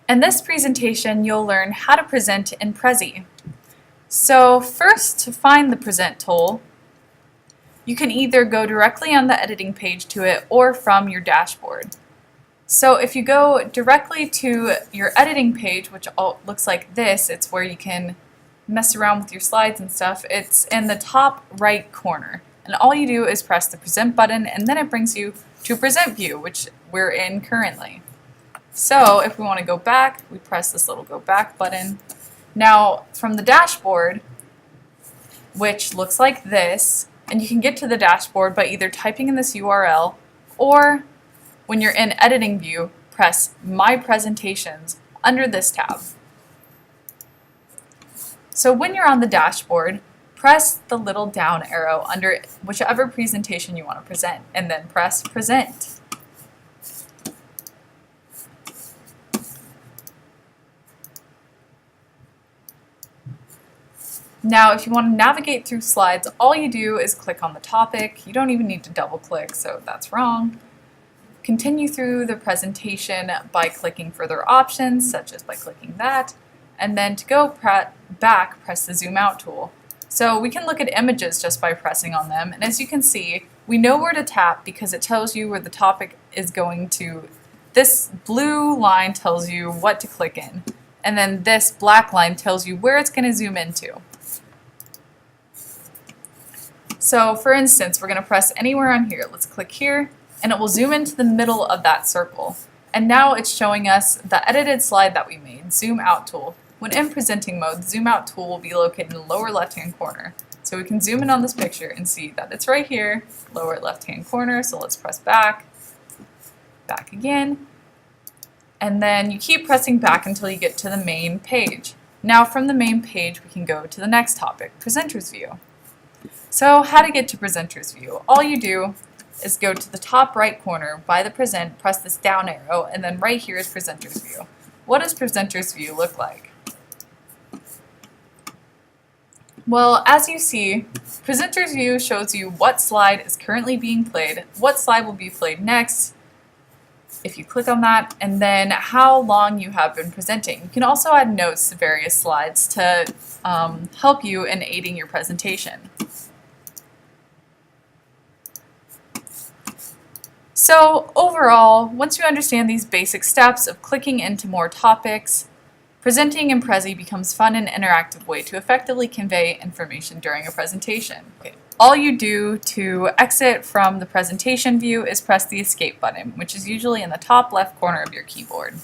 In this presentation, you'll learn how to present in Prezi. So first, to find the Present tool, you can either go directly on the editing page to it or from your dashboard. So if you go directly to your editing page, which looks like this, it's where you can mess around with your slides and stuff, it's in the top right corner. And all you do is press the Present button, and then it brings you to Present view, which we're in currently. So if we want to go back, we press this little Go Back button. Now from the dashboard, which looks like this, and you can get to the dashboard by either typing in this URL or when you're in editing view, press My Presentations under this tab. So when you're on the dashboard, press the little down arrow under whichever presentation you want to present, and then press Present. Now, if you want to navigate through slides, all you do is click on the topic. You don't even need to double click, so that's wrong. Continue through the presentation by clicking further options, such as by clicking that. And then to go back, press the zoom out tool. So we can look at images just by pressing on them. And as you can see, we know where to tap because it tells you where the topic is going to. This blue line tells you what to click in. And then this black line tells you where it's going to zoom into. So for instance, we're going to press anywhere on here. Let's click here, and it will zoom into the middle of that circle. And now it's showing us the edited slide that we made, Zoom Out tool. When in presenting mode, the Zoom Out tool will be located in the lower left-hand corner. So we can zoom in on this picture and see that it's right here, lower left-hand corner. So let's press back, back again. And then you keep pressing back until you get to the main page. Now from the main page, we can go to the next topic, Presenter's View. So how to get to Presenter's View? All you do is go to the top right corner by the Present, press this down arrow, and then right here is Presenter's View. What does Presenter's View look like? Well, as you see, Presenter's View shows you what slide is currently being played, what slide will be played next, if you click on that, and then how long you have been presenting. You can also add notes to various slides to help you in aiding your presentation. So overall, once you understand these basic steps of clicking into more topics, presenting in Prezi becomes a fun and interactive way to effectively convey information during a presentation. Okay. All you do to exit from the presentation view is press the Escape button, which is usually in the top left corner of your keyboard.